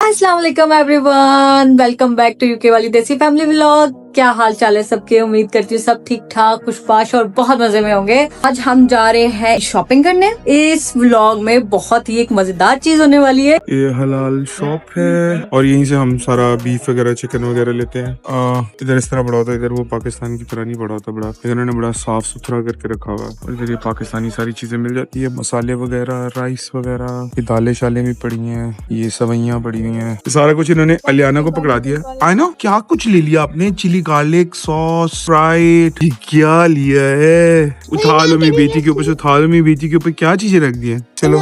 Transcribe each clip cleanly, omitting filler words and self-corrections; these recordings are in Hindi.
अस्सलाम वालेकुम everyone, welcome back to UK वाली देसी फैमिली व्लॉग। क्या हाल चाल है सबके? उम्मीद करती हूँ सब ठीक ठाक, खुशपाश और बहुत मजे में होंगे। आज हम जा रहे हैं शॉपिंग करने। इस व्लॉग में बहुत ही एक मजेदार चीज होने वाली है। ये हलाल शॉप है और यहीं से हम सारा बीफ वगैरह चिकन वगैरह लेते हैं। इधर इस तरह बड़ा होता है, इधर वो पाकिस्तान की तरह नहीं बड़ा होता, बड़ा इन्होंने बड़ा साफ सुथरा करके रखा हुआ है। और इधर ये पाकिस्तानी सारी चीजें मिल जाती है, मसाले वगैरह, राइस वगैरह, ये दालें शालें भी पड़ी हैं, ये सवैयां पड़ी हुई हैं, सारा कुछ इन्होंने अलियाना को पकड़ा दिया। आई नो क्या कुछ ले लिया आपने, चिली गार्लिक सॉस, स्प्राइट, क्या लिया है? उठा लो मेरी बेटी के ऊपर से, उठा लो मेरी बेटी के ऊपर, क्या चीजें रख दी है। चलो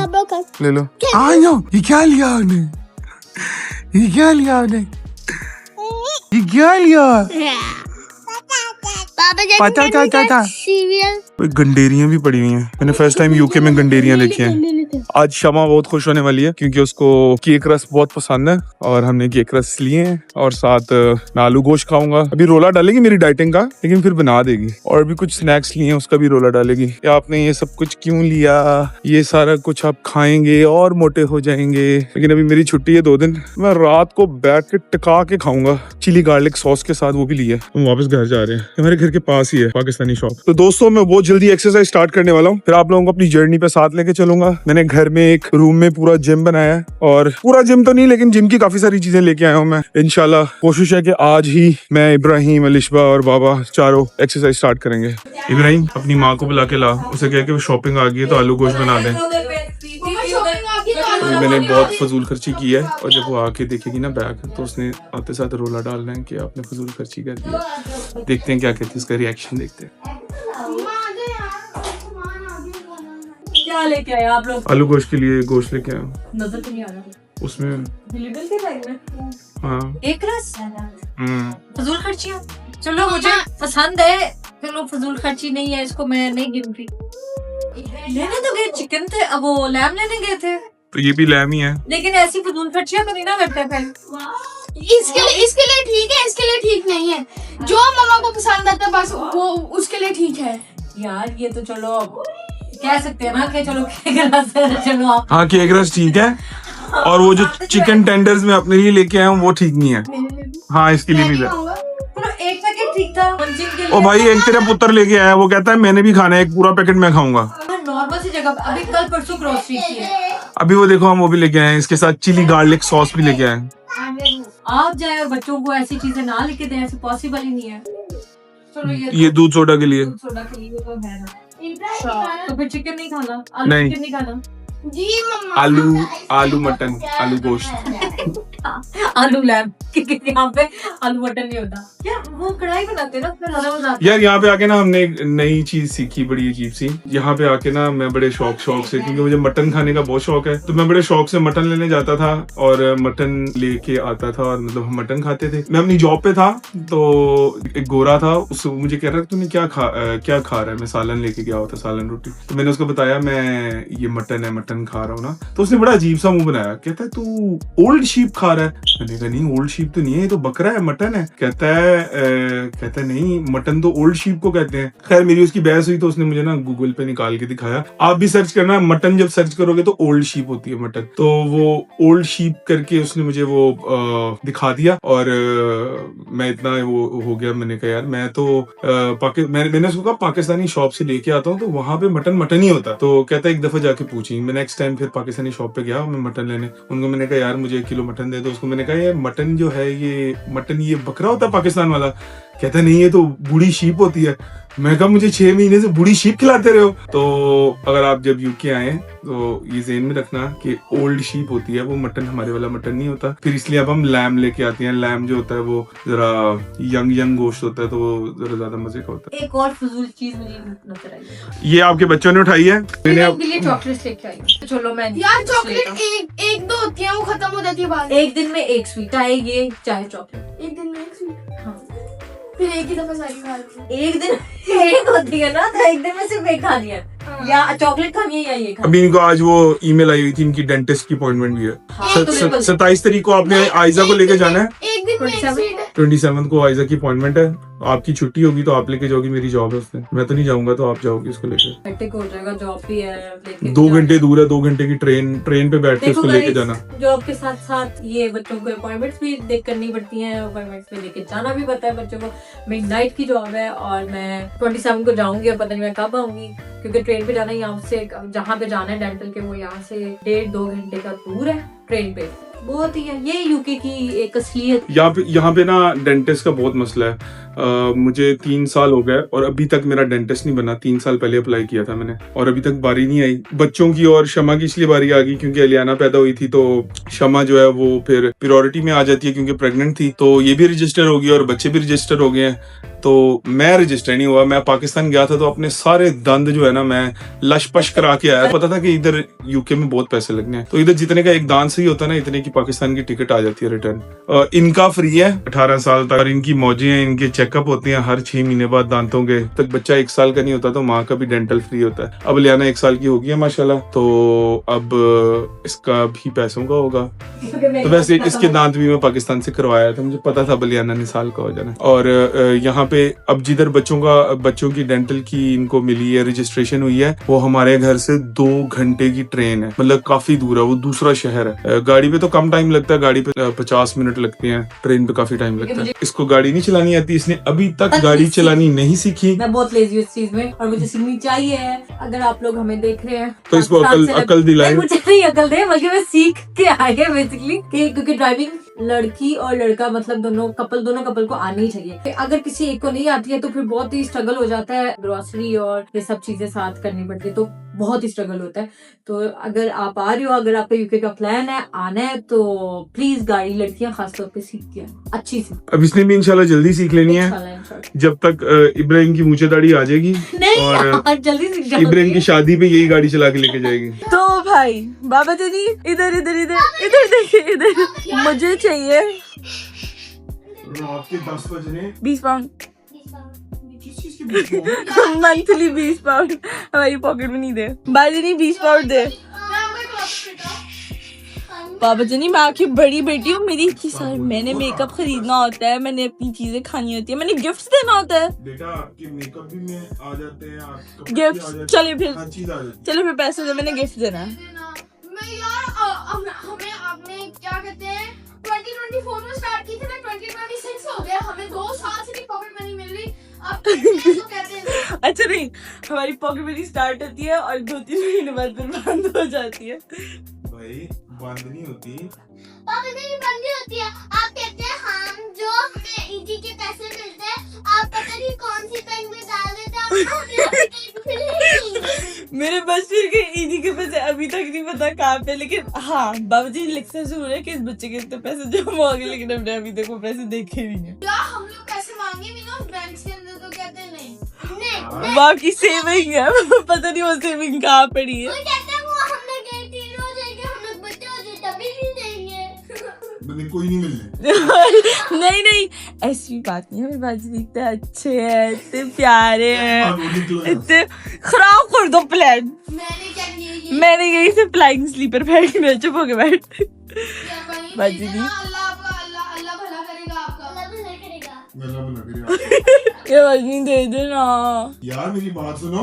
ले लो। आई नो ये क्या लिया आपने, ये क्या लिया आपने, ये क्या लिया? पता था गंडेरियां भी पड़ी हुई हैं। मैंने फर्स्ट टाइम यूके में गंडेरियां देखी हैं। आज शमा बहुत खुश होने वाली है क्योंकि उसको केक रस बहुत पसंद है और हमने केक रस लिए हैं और साथ मैं आलू गोश्त खाऊंगा। अभी रोला डालेगी मेरी डाइटिंग का, लेकिन फिर बना देगी। और भी कुछ स्नैक्स लिए हैं, उसका भी रोला डालेगी। क्या आपने ये सब कुछ क्यों लिया? ये सारा कुछ आप खाएंगे और मोटे हो जाएंगे। लेकिन अभी मेरी छुट्टी है 2 दिन, मैं रात को बैठ के टिका के खाऊंगा चिली गार्लिक सॉस के साथ। वो भी लिया। हम वापस घर जा रहे हैं, हमारे घर के पास ही है पाकिस्तानी शॉप। तो दोस्तों मैं बहुत जल्दी एक्सरसाइज स्टार्ट करने वाला हूँ, फिर आप लोगों को अपनी जर्नी पे साथ लेके चलूंगा। मैंने घर में एक रूम में पूरा जिम बनाया है, और पूरा जिम तो नहीं लेकिन जिम की काफी सारी चीजें लेके आया हूँ मैं। इंशाल्लाह कोशिश है कि आज ही मैं, इब्राहिम, अलिशबा और बाबा चारों एक्सरसाइज स्टार्ट करेंगे। इब्राहिम अपनी माँ को बुला के ला, उसे कह के वो शॉपिंग आ गई है तो आलू गोश्त बना दें। तो मैंने बहुत फजूल खर्ची की है, और जब वो आके देखेगी ना बैग, तो उसने आते साथ रोला डालना है कि आपने फजूल खर्ची कर दी। देखते हैं क्या कहती है, उसका रिएक्शन देखते हैं। क्या लेके आए आप लोग? आलू गोश्त के लिए गोश्त लेके आया। नजर तो नहीं आ रहा उसमें डिलीवरी के बैग में। हाँ एक रस फजूल खर्चियाँ, चलो मुझे पसंद है, चलो फजूल खर्ची नहीं है, इसको मैं नहीं गिनती। लेने तो गए चिकन थे, अब वो लैम लेने गए थे, तो ये भी लैम ही है। लेकिन ऐसी फजूल खर्चियाँ तो नहीं ना करते फिर। इसके लिए ठीक है, इसके लिए ठीक नहीं है। जो मम्मा को पसंद आता है बस वो उसके लिए ठीक है। यार ये तो चलो अब कह सकते हैं ना कि चलो चलो आप। हाँ केक रस ठीक है, और वो जो चिकन टेंडर्स में अपने लिए लेके आया हूँ वो ठीक नहीं है। हाँ इसके लिए भी चलो एक पैकेट ठीक था मंजिल के लिए। ओ भाई एक तेरा पुत्र लेके आया, वो कहता है मैंने भी खाना है, एक पूरा पैकेट मैं खाऊंगा। नॉर्मल सी जगह अभी कल परसों ग्रोसरी की है। अभी वो देखो हम वो भी लेके आए हैं, इसके साथ चिली गार्लिक सॉस भी लेके आए। आप जाए और बच्चों को ऐसी चीजें ना लेके दें, ऐसे पॉसिबल ही नहीं है। चलो ये दूध सोडा के लिए, दूध सोडा के लिए तो है ना। तो फिर चिकन नहीं खाना, आलू नहीं। चिकन नहीं खाना। जी मम्मा। आलू मटन, आलू गोश्त, आलू लैम, क्योंकि यहाँ पे आलू मटन नहीं होता। क्या वो कढ़ाई बनाते ना, फिर ज्यादा मजा आता है। यार यहाँ पे आके ना हमने एक नई चीज सीखी, बड़ी अजीब सी। यहाँ पे आके ना मैं बड़े शौक से, क्योंकि मुझे मटन खाने का बहुत शौक है, तो मैं बड़े शौक से मटन लेने जाता था और मटन लेके आता था, और मतलब हम मटन खाते थे। मैं अपनी जॉब पे था, तो एक गोरा था, उससे मुझे कह रहा था तूने क्या खा रहा है? मैं सालन लेके गया होता, सालन रोटी। तो मैंने उसको बताया मैं ये मटन है, मटन खा रहा हूँ ना। तो उसने बड़ा अजीब सा मुंह बनाया, कहता है तू ओल्ड शीप खा रहा है। मैंने कहा नहीं ओल्ड शीप तो नहीं है, ये तो बकरा है, मटन है। कहता है नहीं मटन तो ओल्ड शीप को कहते हैं। खैर मेरी उसकी बहस हुई, तो उसने मुझे ना गूगल पे निकाल के दिखाया। आप भी सर्च करना, मटन जब सर्च करोगे तो ओल्ड शीप होती है मटन। तो वो ओल्ड शीप करके उसने मुझे वो दिखा दिया, और मैं इतना वो हो गया। मैंने कहा यार मैं तो मैंने उसको कहा पाकिस्तानी शॉप से लेके आता हूँ, तो वहां पे मटन ही होता। तो कहता है एक दफा जाके पूछी। मैं नेक्स्ट टाइम फिर पाकिस्तानी शॉप पे गया मैं मटन लेने, उनको मैंने कहा यार मुझे 1 किलो मटन दे दो। उसको मैंने कहा ये मटन जो है, ये मटन ये बकरा होता है पाकिस्तान वाला? कहता नहीं ये तो बूढ़ी शीप होती है। मैं कहा मुझे 6 महीने से बूढ़ी शीप खिलाते रहे हो। तो अगर आप जब यूके आए तो ये ज़हन में रखना कि ओल्ड शीप होती है वो, मटन हमारे वाला मटन नहीं होता। फिर इसलिए अब हम लैम लेके आते हैं। लैम जो होता है वो जरा यंग गोश्त होता है, तो वो जरा ज्यादा मजे का होता है। एक और फजूल चीज मुझे नजर आई, ये आपके बच्चों ने उठाई है। मैंने आपके लिए चॉकलेट लेके आई। तो चलो मैं यार चॉकलेट एक दो होती है, वो खत्म हो जाती है बाद में। एक दिन में एक स्वीट आएगी, चाहे चॉकलेट। एक दिन में एक स्वीट, हाँ फिर एक ही दफा सारी खा ली। एक दिन एक होती है ना, तो एक दिन में सिर्फ एक खानी है, या चॉकलेट खानी है या ये खानी। अभी इनको आज वो ईमेल आई हुई थी, इनकी डेंटिस्ट की अपॉइंटमेंट भी है। हाँ, 27 तारीख को आपने आयजा को लेके जाना है। एक एक दिन मेन 27? स्ट्रीट है। 27 को आयजा की अपॉइंटमेंट है, आपकी छुट्टी होगी तो आप लेके जाओगी, मेरी जॉब है उस दिन, मैं तो नहीं जाऊंगा, तो आप जाओगी उसको लेके। हेक्टिक हो जाएगा, जॉब भी है, लेके 2 घंटे दूर है, 2 घंटे की ट्रेन पे बैठ के देखो उसको लेके guys, जाना। जॉब के साथ साथ ये बच्चों को अपॉइंटमेंट्स भी देख करनी पड़ती हैं, अपॉइंटमेंट्स में लेके जाना भी पड़ता है बच्चों को। मिडनाइट की जॉब है और मैं 27 को जाऊंगी और पता नहीं मैं कब आऊंगी, क्योंकि ट्रेन पे जाना यहाँ से, जहाँ पे जाना है डेंटल के, वो यहाँ से 1.5-2 घंटे का दूर है ट्रेन पे। बहुत ही है ये यूके की एक असलियत। यहाँ पे ना डेंटिस्ट का बहुत मसला है। मुझे 3 साल हो गए और अभी तक मेरा डेंटिस्ट नहीं बना। 3 साल पहले अप्लाई किया था मैंने और अभी तक बारी नहीं आई बच्चों की। और शमा की इसलिए बारी आ गई क्योंकि अलियाना पैदा हुई थी, तो शमा जो है वो फिर प्रायोरिटी में आ जाती है क्योंकि प्रेग्नेंट थी, तो ये भी रजिस्टर हो गई और बच्चे भी रजिस्टर हो गए हैं। तो मैं रजिस्टर नहीं हुआ। मैं पाकिस्तान गया था तो अपने सारे दंद जो है ना मैं लशपश करा के आया। पता था कि इधर यूके में बहुत पैसे लगने हैं, तो इधर जितने का एक दांत सही होता है ना, इतने की पाकिस्तान की टिकट आ जाती है रिटर्न। इनका फ्री है 18 साल तक, और इनकी मौजें हैं, इनके चेकअप होते हैं हर 6 महीने बाद दांतों के। तक बच्चा 1 साल का नहीं होता तो माँ का भी डेंटल फ्री होता है। अब लियाना 1 साल की हो गई है माशाल्लाह, तो अब इसका भी पैसों का होगा। तो वैसे इसके दांत भी मैं पाकिस्तान से करवाया था, मुझे पता था बलियाना ने साल का हो जाना। और यहाँ पे अब जिधर बच्चों की डेंटल की इनको मिली है, रजिस्ट्रेशन हुई है, वो हमारे घर से 2 घंटे की ट्रेन है, मतलब काफी दूर है, वो दूसरा शहर है। गाड़ी पे तो कम टाइम लगता है, गाड़ी पे 50 मिनट लगते हैं, ट्रेन पे काफी टाइम लगता है। इसको गाड़ी नहीं चलानी आती, इसने अभी तक गाड़ी चलानी नहीं सीखी। मैं बहुत लेजी हूँ इस चीज में और मुझे सीखनी चाहिए है। अगर आप लोग हमें देख रहे हैं तो इसको अकल दिलाए। मुझे नहीं अकल दे, बल्कि मैं सीख के आई है बेसिकली, क्योंकि ड्राइविंग लड़की और लड़का मतलब दोनों कपल को आनी ही चाहिए। अगर किसी एक को नहीं आती है तो फिर बहुत ही स्ट्रगल हो जाता है, ग्रोसरी और ये सब चीजें साथ करनी पड़ती है, तो बहुत ही स्ट्रगल होता है। तो अगर आप आ रही हो, अगर आपका यूके का प्लान है आना है, तो प्लीज गाड़ी लड़कियां खासतौर पे सीख के अच्छी सी। अब इसने भी इंशाल्लाह जल्दी सीख लेनी है, जब तक इब्राहिम की मूंछें दाढ़ी आ जाएगी और जल्दी सीख इब्राहिम की शादी पे यही गाड़ी चला के लेके जाएगी। तो भाई बाबा जी इधर इधर इधर इधर देखिए, इधर मुझे चाहिए रात के 10 बजने 20 पाउंड किस चीज की मंथली 20 पाउंड हमारी पॉकेट में नहीं दे। बाजी नहीं 20 पाउंड दे। बाबा जनी मैं आपकी बड़ी बेटी हूँ, मेरी इतनी सारी, मैंने मेकअप खरीदना होता है, मैंने अपनी चीजें खानी होती है, मैंने गिफ्ट्स देना होता है। बेटा आपके मेकअप भी में आ जाते हैं, आपके गिफ्ट चलिए फिर, हर चीज आ जाती है। चलो फिर पैसे दे, मैंने गिफ्ट देना है। मैं यार हमें आपने क्या कहते हैं 2024 में स्टार्ट की थी ना, 2026 हो गया, हमें 2 साल से भी पॉकेट मनी मिल रही। अब तो कहते हैं अच्छा नहीं, हमारी पॉकेट मनी स्टार्ट होती है और 2-3 महीने बाद फिर बंद हो जाती है। भाई बंद नहीं होती, पॉकेट मनी बंद नहीं होती है। आप कहते हैं हम जो हमें ईदी के पैसे मिलते हैं, आप पता नहीं कौन सी बैंक में डाल देते हैं। मेरे बच्चे के ईदी के पैसे अभी तक नहीं पता कहाँ पे, लेकिन हाँ बाबा जी लिखना जरूर है कि इस बच्चे के इतने पैसे जमा हो गए, लेकिन हमने अभी तक वो पैसे देखे नहीं है। क्या हम लोग पैसे मांगे भी ना उस बैंक के अंदर तो कहते हैं नहीं बाकी सेविंग है, पता नहीं वो सेविंग कहाँ पड़ी है। वो कहते हैं वो हम लोग 18 हो जाएंगे, हम लोग बच्चे हो जाए तभी नहीं देंगे। बंदे कोई नहीं मिलने। नहीं नहीं ऐसी बात नहीं है, मेरे बाजी इतने अच्छे हैं, इतने प्यारे हैं, इतने खराब कर दो प्लान। मैंने क्या किया ये? मैंने यही से फ्लाइंग स्लीपर फेंक में चुप हो के बैठ। क्या भाई? बाजी दी। अल्लाह भला करेगा आपका। अल्लाह भला करेगा। ये बाजी दे देना यार, मेरी बात सुनो।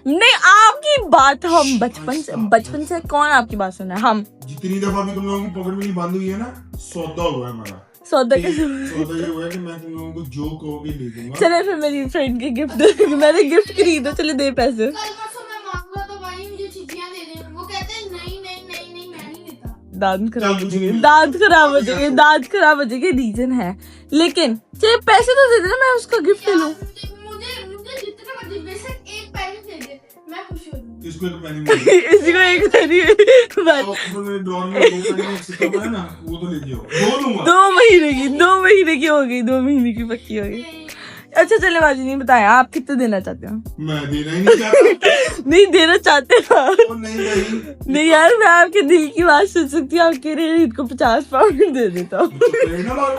नहीं आपकी बात, हम बचपन से कौन आपकी बात सुना है? हम जितनी दफा भी तुम लोगों की पॉकेट मनी बंद हुई है ना, सौदा हुआ है हमारा। सौदा सौदा ये हुआ है कि मैं तुम लोगों को जो कहोगे ले दूंगा। चले फिर मेरी फ्रेंड के गिफ्ट मैंने गिफ्ट खरीदा, चले दे पैसे। कल परसों मैं मांगूंगा तो भाई मुझे चीजियां दे दे। वो कहते हैं नहीं मैं नहीं देता। दांत खराब हो जाएंगे, दांत खराब हो जाएंगे रीजन है, लेकिन चलिए पैसे तो दे देना, मैं उसका गिफ्ट ले लूं। मुझे जितने मर्जी बेशक एक पैसे दे दे, मैं खुश हो जाऊंगी। इसको एक पैनी मिली। इसी को एक धरी बस तो मेरे ड्रॉर में 2 पैनी एक सिक्का पड़ा है ना, वो तो ले जाओ, 2 लूंगा। 2 महीने की हो गई, 2 महीने की पक्की हो गई। अच्छा चले बाजी नहीं बताया आप कितने देना चाहते हो? मैं देना ही नहीं चाहता। नहीं देना चाहते हो? नहीं भाई, नहीं यार मैं आपके दिल की बात सुन सकती हूँ, आपके लिए इनको 50 पाउंड दे देता हूँ। प्रेरणा लाओ।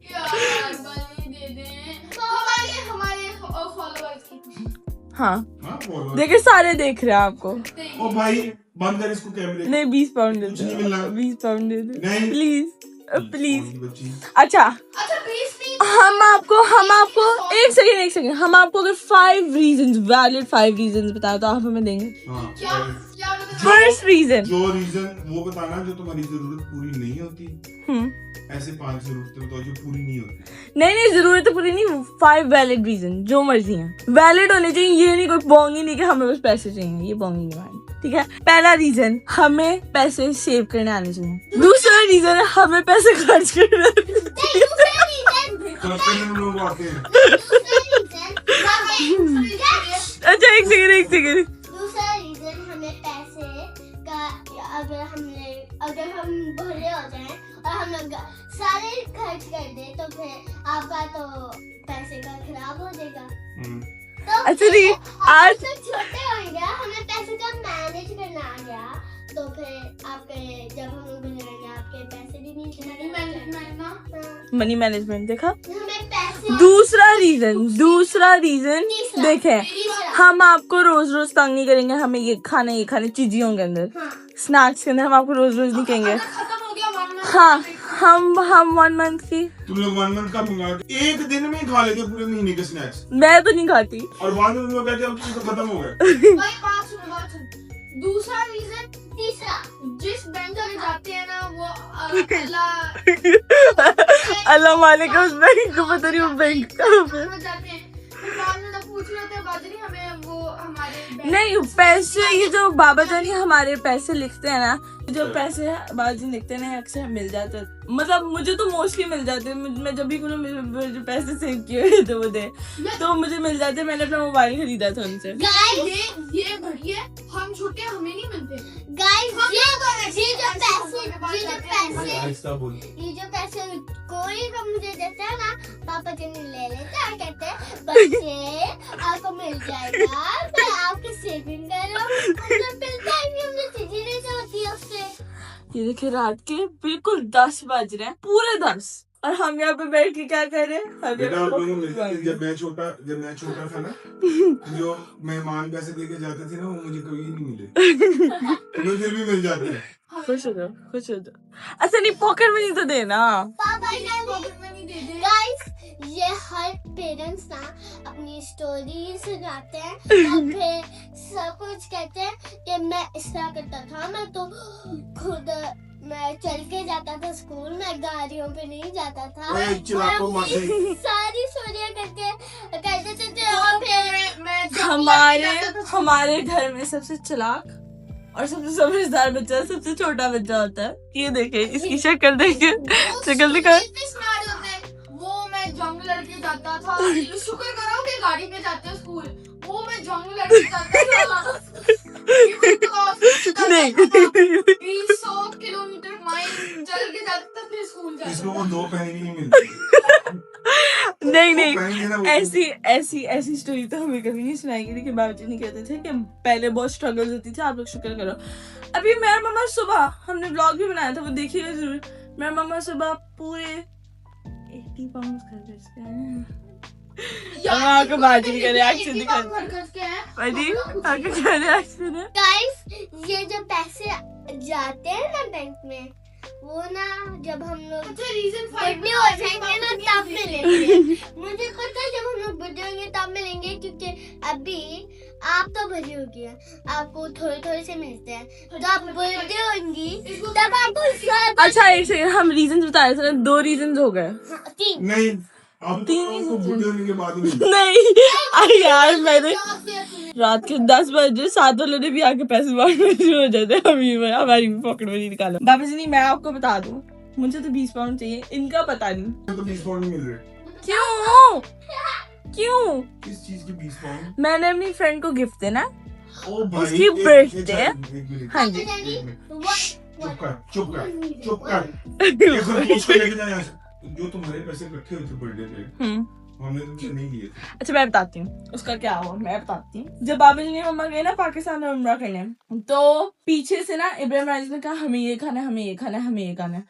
यार भाई दे दे। तो हमारे फॉलोअर्स की। हाँ हाँ, बोलो। देखिए सारे देख रहे हैं आपको। ओ भाई बंद कर इसको कैमरे। नहीं 20 पाउंड दे कुछ नहीं दो, मिलना। 20 पाउंड दे दो नहीं। प्लीज। प्लीज। अच्छा अच्छा प्लीज प्लीज हम आपको एक सेकंड हम आपको अगर 5 रीजंस वैलिड 5 रीजंस बताओ तो आप हमें देंगे। क्या क्या मतलब फर्स्ट रीजन जो रीजन वो बताना जो तुम्हारी जरूरत पूरी नहीं होती। ऐसे 5 जरूरतें बताओ जो पूरी नहीं होती। नहीं जरूरत तो पूरी नहीं, 5 वैलिड रीजन जो मर्जी हैं वैलिड होने चाहिए। ये नहीं कोई बोंगी नहीं कि हमें बस पैसे चाहिए, ये बोंगी नहीं है, ठीक है। पहला रीजन हमें पैसे सेव करने आने चाहिए। दूसरा रीजन है हमें पैसे खर्च करने आने चाहिए। दूसरा रीजन खर्चे में लोग आते हैं। दूसरा रीजन अच्छा एक सेकंड दूसरा रीजन हमें पैसे का अगर हम भले हो जाएं और हम लोग सारे खर्च कर दे तो फिर आपका तो पैसे का खराब हो जाएगा। तो अच्छा नहीं, आज तो छोटे होंगे हमें पैसे का मैनेज करना आ गया तो फिर आपके जब हम लोग बड़े होंगे आपके पैसे भी नहीं मैनेजमेंट ना मनी मैनेजमेंट देखा। हमें पैसे दूसरा रीजन देखें, तीसरा हम आपको रोज रोज तंग नहीं करेंगे हमें ये खाने चीजियों के अंदर, हाँ स्नैक्स के अंदर हम आपको रोज नहीं कहेंगे। खत्म हो गया वन मंथ हाँ हम 1 मंथ की, तुम लोग 1 मंथ का मंगा के एक दिन में ही खा लेते पूरे महीने के स्नैक्स मैं तो नहीं खाती। और बाद में तुम लोग कहते हो कि तो खत्म हो गए। भाई बात सुन दूसरा रीजन तीसरा जिस बैंक में जाते हैं ना वो अल्लाह मालिक उस बैंक को पता नहीं वो बैंक कहाँ पे। में जाते हैं फिर बाद में जब पूछ रहे होते हैं बाजरी हमें वो हमारे बैंक नहीं पैसे, ये जो बाबा जानी हमारे पैसे लिखते हैं ना, जो पैसे बाबा लिखते हैं ना अक्सर मिल जाते हैं। मतलब मुझे तो मोस्टली मिल जाते हैं, मैं जब भी जो पैसे सेव किए हुए थे वो दे तो मुझे मिल जाते हैं। मैंने अपना मोबाइल खरीदा था उनसे। ये बढ़िया हम छुट्टे हमें नहीं मिलते गाइस। ये जो पैसे कोई का मुझे देता है ना पापा जी ने ले लेते हैं, कहते हैं बच्चे आपको मिल जाएगा मैं आपकी सेविंग करो मतलब मिलता है नहीं मुझे चीजें नहीं होती है उससे। ये देखिए रात के बिल्कुल 10 बज रहे हैं, पूरे 10, और हम यहाँ पे बैठ के क्या कर रहे हैं। बेटा आप लोगों मिलते थे जब मैं छोटा था ना जो मेहमान पैसे देके जाते थे ना वो मुझे कभी नहीं मिले। तुम्हें फिर भी मिल जाते हैं। खुश हो जाओ। अच्छा नहीं पॉकेट मनी तो देना। पापा ने पॉकेट मनी दे दे गाइस। ये हर पेरेंट्स ना अपनी स्टोरी सुनाते हैं और फिर सब कुछ कहते हैं कि मैं इस तरह करता था, मैं तो खुद मैं चल के जाता था स्कूल में, गाड़ियों पे नहीं जाता था। सारी स्टोरियां कहते थे और फिर मैं हमारे घर में सबसे चालाक और सबसे समझदार बच्चा सबसे छोटा बच्चा होता है। ये देखे इसकी शक्ल देखे, शक्ल दिखा। वो मैं जंग लड़के जाता था, शुक्र करो कि गाड़ी में जाते स्कूल, वो मैं जंग लड़के जाता था नहीं 100 किलोमीटर माइल चल के जाता था फिर स्कूल जाता। इसको वो 2 पैसे नहीं मिलते। नहीं ऐसी स्टोरी तो हमें कभी नहीं सुनाएगी। लेकिन बाबूजी नहीं कहते थे कि पहले बहुत स्ट्रगल होती थी, आप लोग शुक्र करो। अभी मेरा मामा सुबह, हमने ब्लॉग भी बनाया था वो देखिएगा जरूर, मेरा मामा सुबह पूरे 80 पाउंड खर्च हैं। आपको बाजी का रिएक्शन दिखा बाजी आपका क्या रिएक्शन है। गाइस ये जो पैसे जाते हैं ना बैंक में वो ना जब हम लोग बर्थडे हो जाएंगे ना तब मिलेंगे। मुझे पता है जब हम लोग बर्थडे होंगे तब मिलेंगे क्योंकि अभी आप तो बड़ी हो गई आपको थोड़े से मिलते हैं, तो आप बर्थडे होंगी तब आपको सब। अच्छा एक सेकंड, हम रीजन बता रहे थे, 2 रीजन हो गए। तीन नहीं अब तो बुढ़े होने के बाद भी नहीं यार मैंने रात के 10 बजे 7 वालों ने भी आके पैसे मांगने शुरू हो जाते हैं। हमारी भी पॉकेट मनी निकालो। बाबा जी नहीं, मैं आपको बता दूं मुझे तो 20 पाउंड चाहिए, इनका पता नहीं तो 20 पाउंड मिल रहे। क्यों किस चीज के 20 पाउंड? मैंने अपनी फ्रेंड को गिफ्ट देना, ओ भाई उसकी birthday। हाँ जी चुप कर ये खरगोश को लेके जा यहाँ से। जो तुम्हारे पैसे इकट्ठे हुए थे बर्थडे पे हमने तुमसे नहीं लिए थे। अच्छा मैं बताती हूँ उसका क्या हुआ, मैं बताती हूँ। जब बाबा जी ने मम्मा गए ना पाकिस्तान में उम्रा करने, तो पीछे से ना इब्राहिम राइज ने कहा हमें ये खाना है।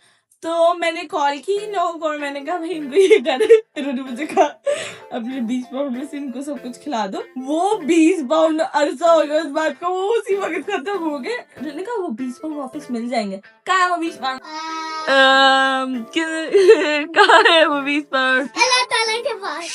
तो मैंने कॉल की लोगों को, मैंने कहा भाई इनको ये खाना है। इन्होंने मुझे कहा अपने 20 पाउंड में से इनको सब कुछ खिला दो। वो 20 पाउंड अरसा हो गया उस बात को, वो उसी वक्त खत्म हो गए। उन्होंने कहा वो 20 पाउंड वापस मिल जाएंगे। कहा वो 20 पाउंड कहाँ है वो 20 पाउंड? अल्लाह ताला के पास।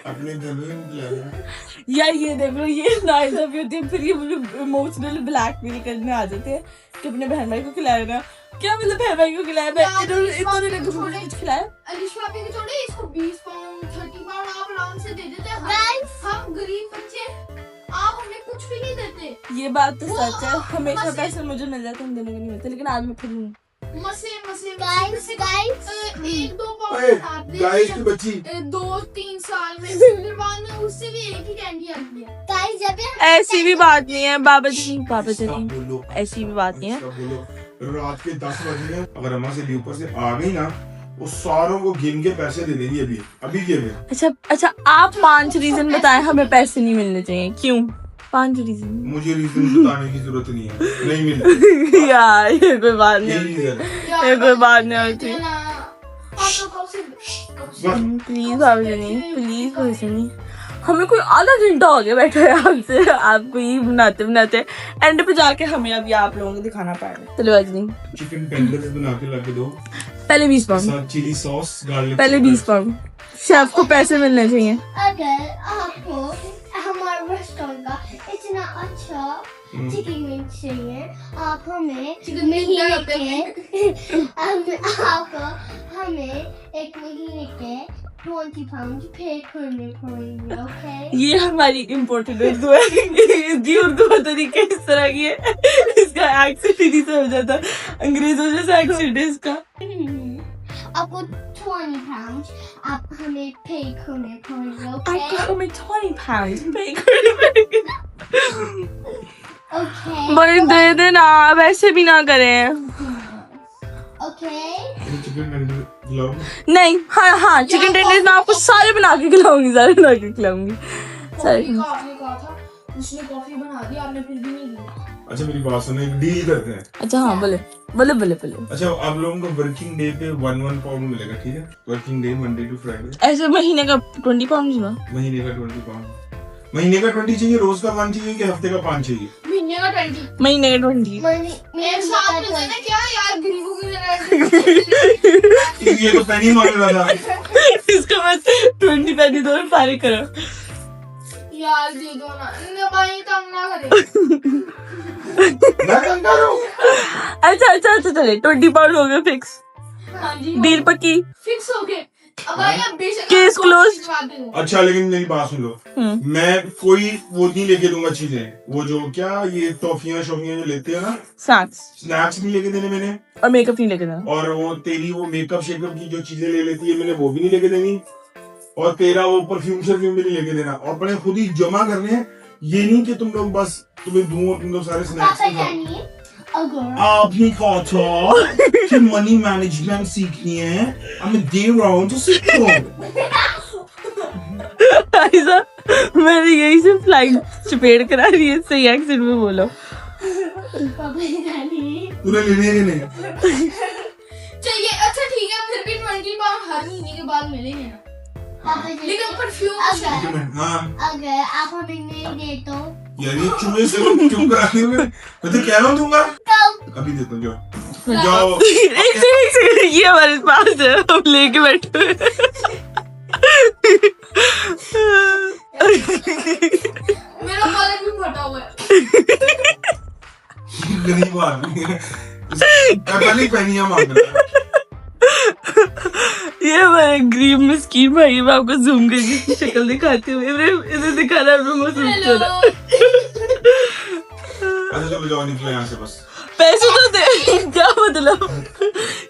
अपने जमीन लाना यार ये देख लो, ये नाइस ऑफ यू थे। फिर ये मुझे इमोशनल ब्लैकमेल करने आ जाते हैं कि अपने बहन भाई को खिलाया ना। क्या मतलब बहन भाई को खिलाया? इन्होंने कुछ खिलाया? अलिशा भी छोड़े, इसको 20 पाउंड 30 पाउंड आप आराम से दे देते हैं। Guys, हम गरीब बच्चे, आप हमें कुछ भी नहीं देते। ये बात तो सच है, हमेशा पैसे मुझे मिल जाते हैं, देने को नहीं मिलते। लेकिन आज मैं फिर मसे guys, 1-2 पाउंड खाते गाइस की बच्ची 2-3 साल में, फिर बाद में उससे भी एक ही कैंडी आती है। guys, जब भी ऐसी भी बात नहीं है बाबा जी, सब बोलो, ऐसी भी बात नहीं है। सब बोलो। रात के 10 बजे अगर अम्मा से भी ऊपर से आ गई ना, वो सारों को गिन के पैसे दे देंगी अभी के में। अच्छा आप 5 रीजन बताएं हमें पैसे नहीं मिलने चाहिए, क्यों? 5 रीजन। मुझे रीजन बताने की जरूरत नहीं है, नहीं मिले। यार ये कोई बात यही नहीं, रीजन है। ये कोई बात नहीं होती। आप लोग कब से प्लीज बाबा जी नहीं, प्लीज बाबा जी नहीं। हमें कोई आधा घंटा हो गया बैठे हैं आपसे, आपको ये बनाते बनाते एंड पे जाके हमें अभी आप लोगों को दिखाना पड़ेगा। चलो आज नहीं, चिकन टेंडर्स बना के ला के दो, पहले 20 पाउंड, साथ चिली सॉस, गार्लिक, पहले 20 पाउंड। शेफ को पैसे मिलने चाहिए। अगर आपको हमारे रेस्टोरेंट का इतना अच्छा चिकन विंग चाहिए, आप हमें महीने के हमें एक महीने के 20 पाउंड पे करने पड़ेंगे, ओके? ये हमारी इम्पोर्टेंट उर्दू है। इसकी उर्दू पता नहीं किस तरह की है, इसका एक्सेंट ही नहीं समझ आता, अंग्रेजों जैसा एक्सेंट है इसका। आपको 20 पाउंड आप हमें पे करने पड़ेंगे, आपको ओके? हमें 20 पाउंड पे करने पड़ेंगे। ओके, भाई दे देना, वैसे भी ना करें। ओके? चिकन टेंडर लाओ। नहीं, हाँ चिकन टेंडर्स मैं आपको सारे बना के खिलाऊंगी, सारे बना के खिलाऊंगी सारे। आपने कहा था, उसने कॉफी बना दी, आपने फिर भी नहीं दी। अच्छा मेरी बात सुनो, एक डील करते हैं। अच्छा हाँ बोले बोले बोले बोले। अच्छा आप लोगों को वर्किंग डे पे 1 पाउंड मिलेगा, ठीक है? Working day Monday to Friday, ऐसे महीने का 20 पाउंड हुआ। महीने का 20 पाउंड। महीने का 20 चाहिए, रोज का 1 चाहिए कि हफ्ते का 5 चाहिए? महीने का 20। महीने का 20। एक साथ में देना क्या यार, गरीबों की तरह। ये तो पैनी मांग रहा था। इसका बस 20 पैसे दो, फारिग करो। यार दे दो ना, भाई तंग ना करे। मैं कंगा हूँ। अच्छा चले 20 पाउंड हो गए फिक्स, हाँ जी, डील पक्की। फिक्स हो गए। अब भाई अब बेशक Case closed। अच्छा लेकिन मेरी बात सुन लो, मैं कोई वो नहीं लेके दूंगा चीजें, वो जो क्या ये टॉफियां शॉफियां जो लेते हैं ना, स्नैक्स नहीं लेके देने मैंने, और मेकअप नहीं लेके देना। और वो तेरी वो मेकअप शेकअप की जो चीजें ले लेती है मैंने वो भी नहीं लेके देनी, और तेरा वो परफ्यूम शर्फ्यूम भी नहीं लेके देना, और अपने खुद ही जमा करने हैं। ये नहीं कि तुम लोग बस तुम्हें दूं और तुम लोग सारे स्नैक्स पापा खाओ। जानिए, अगर आपने कहा था कि मनी मैनेजमेंट सीखनी है, मैं दे रहा हूँ तो सीखो। ऐसा मैंने यही से फ्लाइट चपेट करा रही है, सही एक्सेंट में बोलो। पापा जानिए, तूने लेने के नहीं? चाहिए। अच्छा ठीक है, फिर भी 20 पाउंड हर महीने के बाद मिलेंगे ना। पापा जानिए, लेकिन परफ्यूम हाँ अगर आप हमें नहीं दे तो यार ये चूहे से क्यों कराने में, मैं तो कह रहा हूँ दूंगा, अभी देता हूँ, जाओ जाओ। एक सेकंड, ये हमारे पास है, हम लेके बैठे हुए हैं। मेरा कॉलर भी फटा हुआ है। गरीब आदमी है, पहले पहनिया मांग रहा है। ये हमारे गरीब मिस्कीन भाई, मैं आपको जूम करके शक्ल दिखाती हूँ। इन्हें दिखाना है अपना मौसम चला। अच्छा चलो जाओ, निकलो यहाँ से बस। पैसे तो दे। क्या मतलब,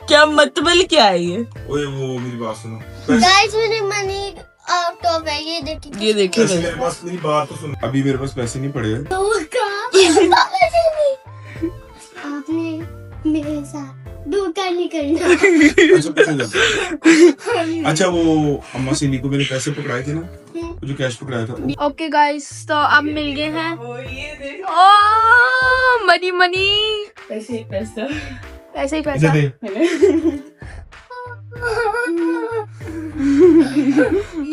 क्या मतलब क्या है ये? ओए वो मेरी बात सुनो, गाइस मेरे मनी आउट ऑफ है, ये देखिए। ये देखिए पैसे मेरे पास, मेरी बात तो सुनो, अभी मेरे पास पैसे नहीं पड़े हैं। पापा जानिए, आपने मेरे साथ धोखा नहीं करना। अच्छा पैसे दे। अच्छा वो अम्मा सिनी को मैंने पैसे पकड़ाए थे ना, वो जो कैश पकड़ाया था। ओके गाइस, तो अब मिल गए हैं। ओ मनी मनी, पैसे पैसा पैसे ही इसे पैसा। दे।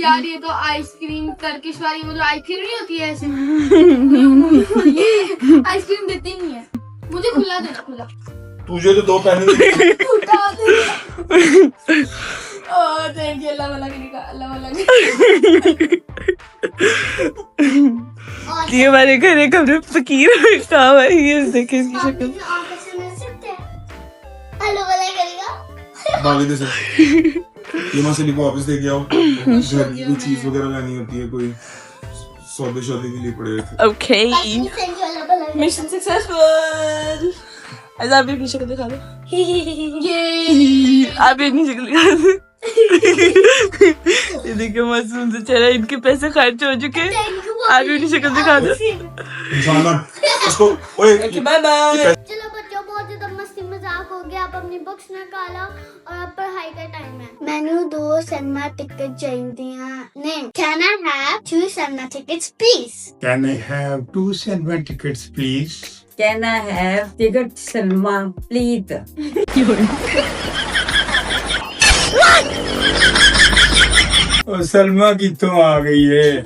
यार ये तो आइसक्रीम टर्किश वाली, वो जो आइसक्रीम नहीं होती है ऐसे, ये आइसक्रीम देती नहीं है। मुझे खुला देना, खुला। तुझे तो 2 पहने थे। खुला दे। अलग अलग और ये हमारे घर एक हमने फकीर कहा हुआ है, ये देखे इसकी शक्ल। आंखें से मिल सकते हैं। हेलो वाला करेगा। भाभी दे सर ये मसली को वापस लेके आओ, घर की कोई चीज वगैरह लानी होती है, कोई सौदे शौदे के लिए पड़े थे। ओके, पानी से जो अलग अलग मिशन सक्सेसफुल। ऐसा आप भी अपनी शक्ल दिखा दो, ये आप भी अपनी शक्ल दिखा दो। ये देखिए मासूम से चेहरा, इनके पैसे खर्च हो चुके, आप भी अपनी शक्ल दिखा दो। इंसान ना उसको ओए बाय बाय। चलो बच्चों, बहुत ज्यादा मस्ती मजाक हो गया। आप अपनी बुक्स निकालो और अब पढ़ाई का टाइम है। मैंने 2 सिनेमा टिकट चाहिए। Can I have 2 cinema tickets please? Can I have 2 cinema tickets, please? Can I have ticket cinema, please? और सलमा की तो आ गई है।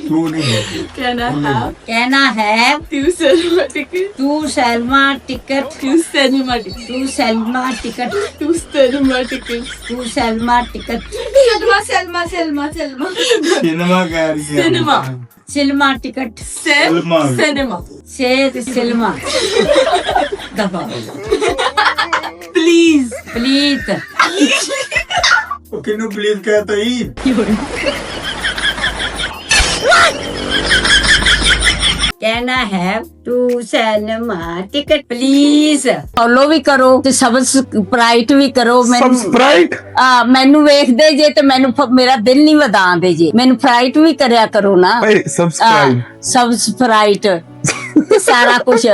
तू नहीं है। Can I have Can I have 2 cinema tickets? 2 cinema ticket? 2 cinema tickets. 2 cinema ticket? 2 cinema tickets. 2 cinema ticket? Salma Salma Salma cinema कह रही है। Cinema. Cinema ticket? सलमा। Cinema. Say cinema. दबा Please. please. किन्नू प्लीज कहता ही। Can I have 2 cinema ticket please? Follow ਵੀ ਕਰੋ ਤੇ ਸਬਸਕ੍ਰਾਈਬ ਵੀ ਕਰੋ ਮੈਨੂੰ। सब्सक्राइब ਮੈਨੂੰ ਵੇਖਦੇ ਜੇ ਤੇ ਮੈਨੂੰ ਮੇਰਾ ਦਿਲ ਨਹੀਂ ਵਧਾਉਂਦੇ ਜੇ, ਮੈਨੂੰ ਫਰਾਈਟ ਵੀ ਕਰਿਆ ਕਰੋ ਨਾ। सब्सक्राइब ਸਬਸਕ੍ਰਾਈਬ ਸਾਰਾ ਕੁਝ